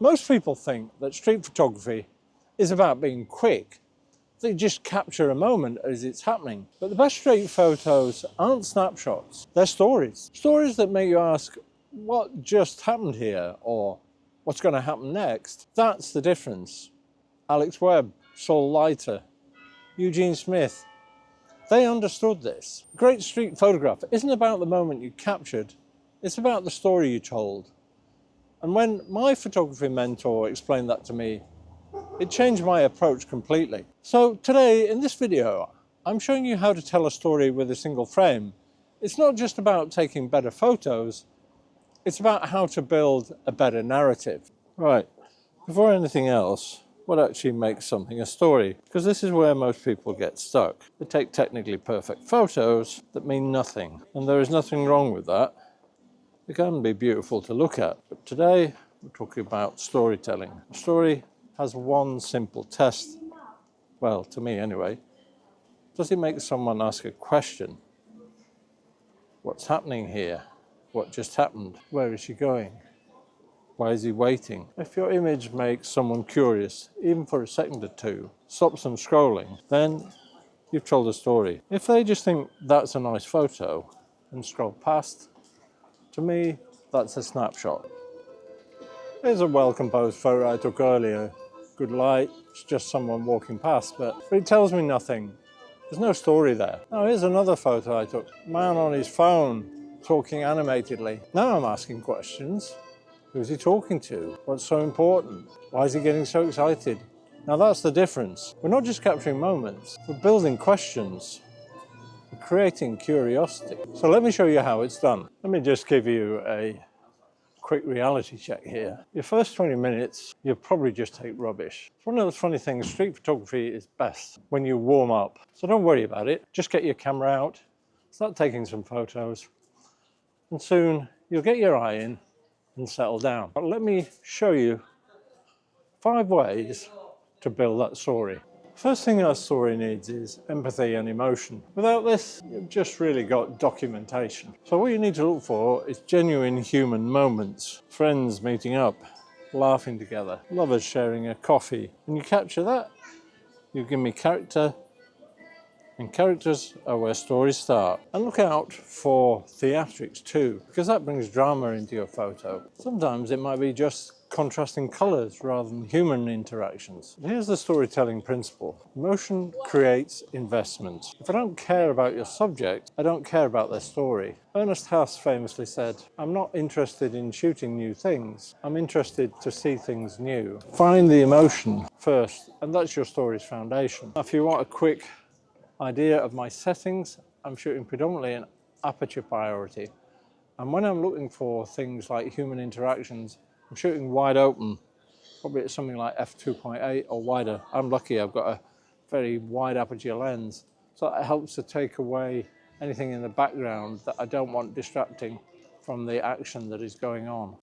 Most people think that street photography is about being quick. They just capture a moment as it's happening. But the best street photos aren't snapshots, they're stories. Stories that make you ask, what just happened here? Or what's going to happen next? That's the difference. Alex Webb, Saul Leiter, Eugene Smith, they understood this. A great street photograph isn't about the moment you captured, it's about the story you told. And when my photography mentor explained that to me, it changed my approach completely. So today, in this video, I'm showing you how to tell a story with a single frame. It's not just about taking better photos, it's about how to build a better narrative. Right, before anything else, what actually makes something a story? Because this is where most people get stuck. They take technically perfect photos that mean nothing. And there is nothing wrong with that. They can be beautiful to look at. But today, we're talking about storytelling. A story has one simple test. Well, to me anyway. Does it make someone ask a question? What's happening here? What just happened? Where is she going? Why is he waiting? If your image makes someone curious, even for a second or two, stops them scrolling, then you've told a story. If they just think that's a nice photo and scroll past, to me, that's a snapshot. Here's a well-composed photo I took earlier. Good light, it's just someone walking past, but it tells me nothing. There's no story there. Now here's another photo I took. Man on his phone, talking animatedly. Now I'm asking questions. Who's he talking to? What's so important? Why is he getting so excited? Now that's the difference. We're not just capturing moments, we're building questions. We're creating curiosity. So let me show you how it's done. Let me just give you a quick reality check here. Your first 20 minutes, you'll probably just take rubbish. It's one of those funny things, street photography is best when you warm up. So don't worry about it. Just get your camera out, start taking some photos, and soon you'll get your eye in and settle down. But let me show you 5 ways to build that story. First thing our story needs is empathy and emotion. Without this, you've just really got documentation. So what you need to look for is genuine human moments. Friends meeting up, laughing together, lovers sharing a coffee. When you capture that, you give me character, and characters are where stories start. And look out for theatrics too, because that brings drama into your photo. Sometimes it might be just contrasting colors rather than human interactions. Here's the storytelling principle. Emotion creates investment. If I don't care about your subject, I don't care about their story. Ernest Haas famously said, I'm not interested in shooting new things. I'm interested to see things new. Find the emotion first, and that's your story's foundation. If you want a quick idea of my settings, I'm shooting predominantly in aperture priority. And when I'm looking for things like human interactions, I'm shooting wide open, probably at something like f2.8 or wider. I'm lucky I've got a very wide aperture lens, so that helps to take away anything in the background that I don't want distracting from the action that is going on.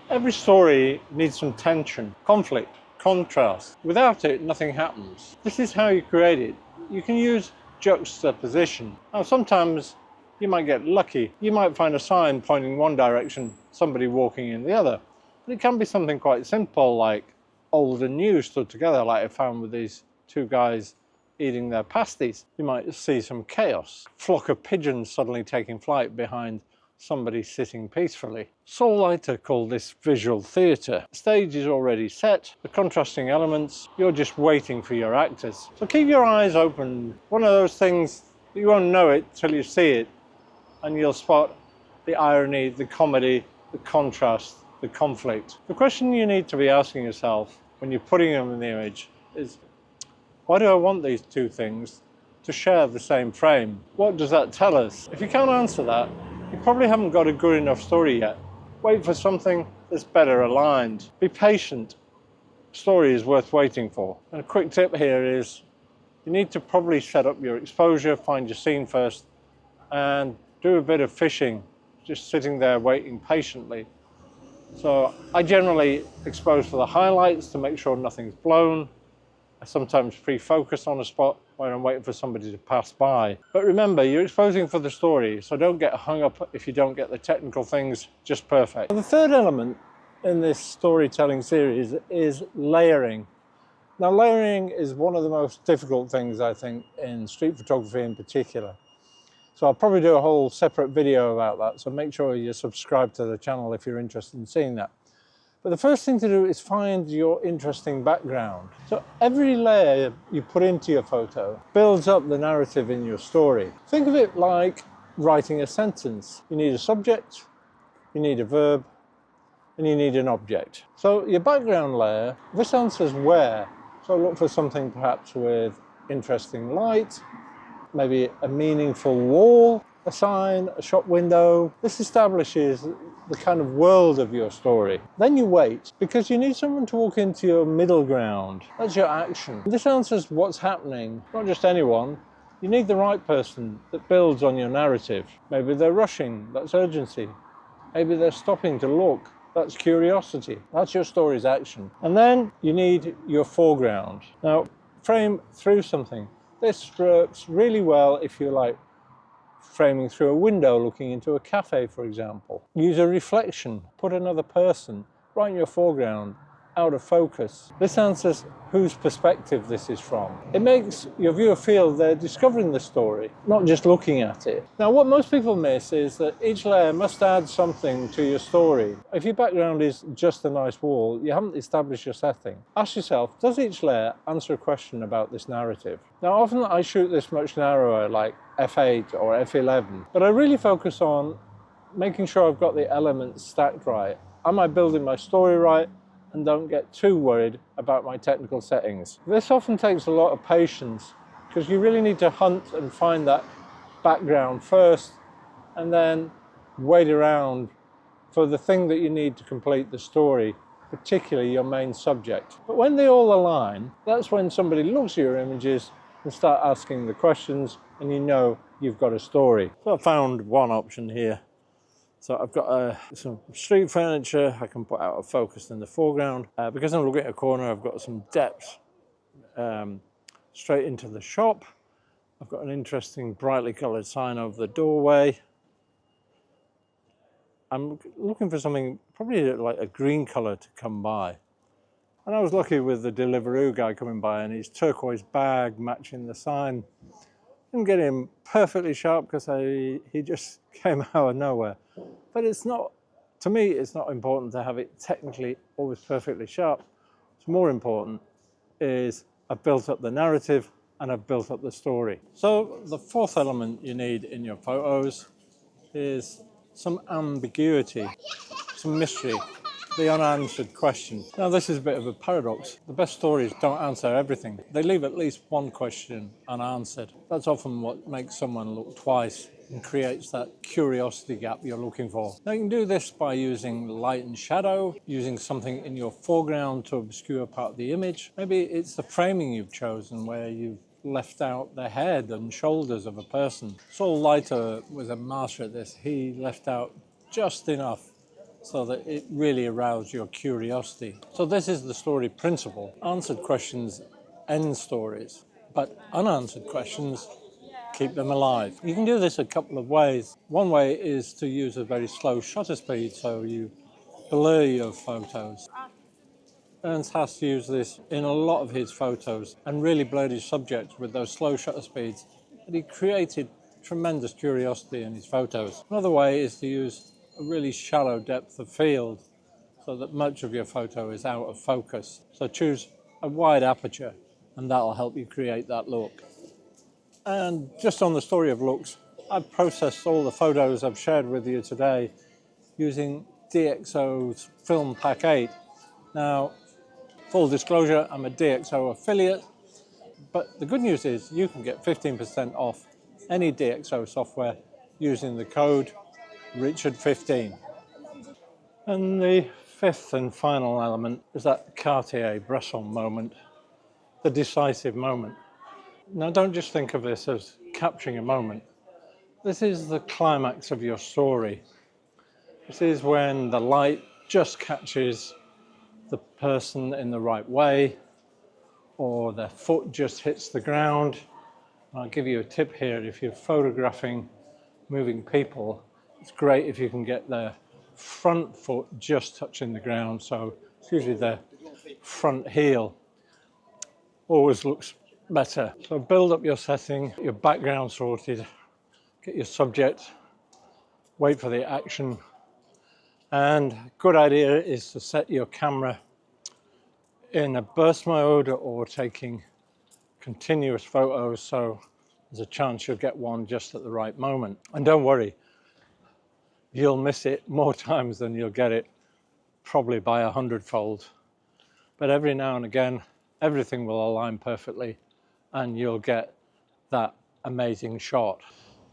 Every story needs some tension, conflict, contrast. Without it, nothing happens. This is how you create it. You can use juxtaposition. Now sometimes you might get lucky. You might find a sign pointing one direction, somebody walking in the other. But it can be something quite simple, like old and new stood together, like I found with these 2 guys eating their pasties. You might see some chaos. Flock of pigeons suddenly taking flight behind somebody sitting peacefully. Saul Leiter called this visual theatre. The stage is already set, the contrasting elements, you're just waiting for your actors. So keep your eyes open. One of those things, you won't know it till you see it, and you'll spot the irony, the comedy, the contrast, the conflict. The question you need to be asking yourself when you're putting them in the image is, why do I want these 2 things to share the same frame? What does that tell us? If you can't answer that, you probably haven't got a good enough story yet. Wait for something that's better aligned. Be patient. Story is worth waiting for. And a quick tip here is, you need to probably set up your exposure, find your scene first, and do a bit of fishing, just sitting there waiting patiently. So I generally expose for the highlights to make sure nothing's blown. I sometimes pre-focus on a spot where I'm waiting for somebody to pass by. But remember, you're exposing for the story, so don't get hung up if you don't get the technical things just perfect. The third element in this storytelling series is layering. Now, layering is one of the most difficult things, I think, in street photography in particular. So I'll probably do a whole separate video about that, so make sure you subscribe to the channel if you're interested in seeing that. But the first thing to do is find your interesting background. So every layer you put into your photo builds up the narrative in your story. Think of it like writing a sentence. You need a subject, you need a verb, and you need an object. So your background layer, this answers where. So look for something perhaps with interesting light, maybe a meaningful wall, a sign, a shop window. This establishes the kind of world of your story. Then you wait, because you need someone to walk into your middle ground. That's your action. This answers what's happening, not just anyone. You need the right person that builds on your narrative. Maybe they're rushing, that's urgency. Maybe they're stopping to look, that's curiosity. That's your story's action. And then you need your foreground. Now, frame through something. This works really well if you like framing through a window looking into a cafe, for example. Use a reflection, put another person right in your foreground, out of focus. This answers whose perspective this is from. It makes your viewer feel they're discovering the story, not just looking at it. Now, what most people miss is that each layer must add something to your story. If your background is just a nice wall, you haven't established your setting. Ask yourself, does each layer answer a question about this narrative? Now, often I shoot this much narrower, like f8 or f11, but I really focus on making sure I've got the elements stacked right. Am I building my story right? And don't get too worried about my technical settings. This often takes a lot of patience, because you really need to hunt and find that background first and then wait around for the thing that you need to complete the story, particularly your main subject. But when they all align, that's when somebody looks at your images and start asking the questions, and you know you've got a story. So I found one option here. So I've got some street furniture I can put out of focus in the foreground. Because I'm looking at a corner, I've got some depth straight into the shop. I've got an interesting brightly coloured sign over the doorway. I'm looking for something probably like a green colour to come by. And I was lucky with the Deliveroo guy coming by and his turquoise bag matching the sign. Didn't get him perfectly sharp because he just came out of nowhere. But it's not, to me, it's not important to have it technically always perfectly sharp. What's more important is I've built up the narrative and I've built up the story. So the fourth element you need in your photos is some ambiguity, some mystery, the unanswered question. Now, this is a bit of a paradox. The best stories don't answer everything. They leave at least one question unanswered. That's often what makes someone look twice and creates that curiosity gap you're looking for. Now, you can do this by using light and shadow, using something in your foreground to obscure part of the image. Maybe it's the framing you've chosen where you've left out the head and shoulders of a person. Saul Leiter was a master at this. He left out just enough so that it really aroused your curiosity. So this is the story principle. Answered questions end stories, but unanswered questions keep them alive. You can do this a couple of ways. One way is to use a very slow shutter speed, so you blur your photos. Ernst has used this in a lot of his photos and really blurred his subjects with those slow shutter speeds, but he created tremendous curiosity in his photos. Another way is to use a really shallow depth of field so that much of your photo is out of focus. So choose a wide aperture and that'll help you create that look. And just on the story of looks, I've processed all the photos I've shared with you today using DxO's Film Pack 8. Now, full disclosure, I'm a DxO affiliate, but the good news is you can get 15% off any DxO software using the code Richard15. And the fifth and final element is that Cartier-Bresson moment, the decisive moment. Now, don't just think of this as capturing a moment. This is the climax of your story. This is when the light just catches the person in the right way, or their foot just hits the ground. I'll give you a tip here. If you're photographing moving people, it's great if you can get their front foot just touching the ground, so it's usually the front heel. Always looks better. So build up your setting, your background sorted, get your subject, wait for the action. And a good idea is to set your camera in a burst mode or taking continuous photos, so there's a chance you'll get one just at the right moment. And don't worry, you'll miss it more times than you'll get it, probably by 100-fold. But every now and again, everything will align perfectly and you'll get that amazing shot.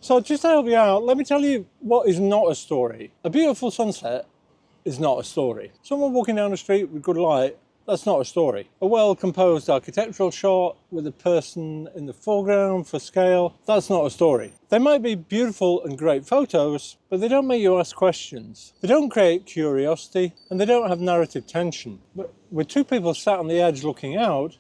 So just to help you out, let me tell you what is not a story. A beautiful sunset is not a story. Someone walking down the street with good light, that's not a story. A well-composed architectural shot with a person in the foreground for scale, that's not a story. They might be beautiful and great photos, but they don't make you ask questions. They don't create curiosity, and they don't have narrative tension. But with two people sat on the edge looking out,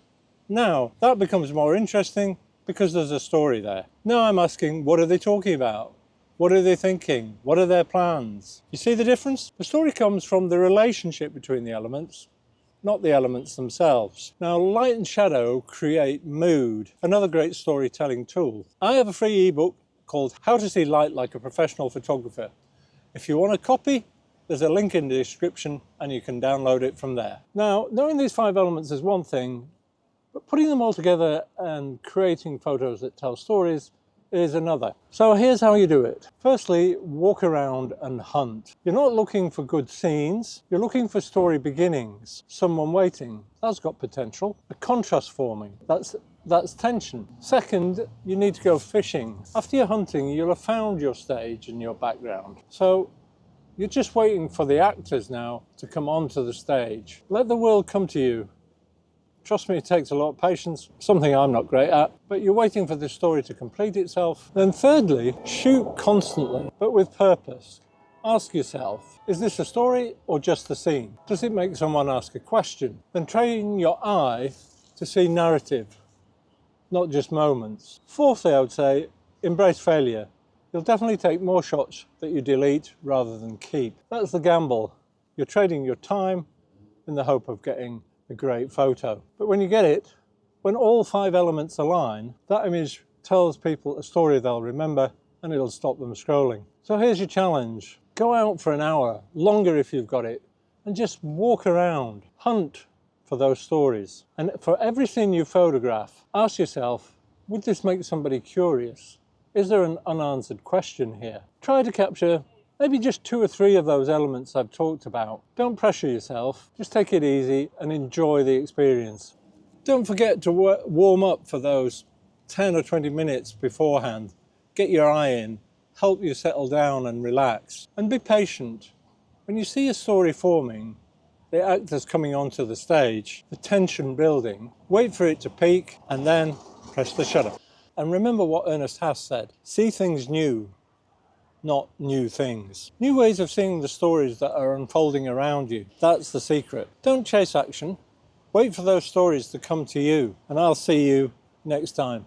now that becomes more interesting because there's a story there. Now I'm asking, what are they talking about? What are they thinking? What are their plans? You see the difference? The story comes from the relationship between the elements, not the elements themselves. Now, light and shadow create mood, another great storytelling tool. I have a free ebook called How to See Light Like a Professional Photographer. If you want a copy, there's a link in the description and you can download it from there. Now, knowing these 5 elements is one thing, but putting them all together and creating photos that tell stories is another. So here's how you do it. Firstly, walk around and hunt. You're not looking for good scenes, you're looking for story beginnings. Someone waiting, that's got potential. A contrast forming, that's tension. Second, you need to go fishing. After you're hunting, you'll have found your stage and your background. So you're just waiting for the actors now to come onto the stage. Let the world come to you. Trust me, it takes a lot of patience, something I'm not great at, but you're waiting for the story to complete itself. Then thirdly, shoot constantly, but with purpose. Ask yourself, is this a story or just a scene? Does it make someone ask a question? Then train your eye to see narrative, not just moments. Fourthly, I would say, embrace failure. You'll definitely take more shots that you delete rather than keep. That's the gamble. You're trading your time in the hope of getting a great photo. But when you get it, when all 5 elements align, that image tells people a story they'll remember and it'll stop them scrolling. So here's your challenge. Go out for an hour, longer if you've got it, and just walk around, hunt for those stories. And for every scene you photograph, ask yourself, would this make somebody curious? Is there an unanswered question here? Try to capture maybe just 2 or 3 of those elements I've talked about. Don't pressure yourself, just take it easy and enjoy the experience. Don't forget to warm up for those 10 or 20 minutes beforehand. Get your eye in, help you settle down and relax. And be patient. When you see a story forming, the actors coming onto the stage, the tension building, wait for it to peak and then press the shutter. And remember what Ernest Haas said, see things new, not new things. New ways of seeing the stories that are unfolding around you. That's the secret. Don't chase action. Wait for those stories to come to you, and I'll see you next time.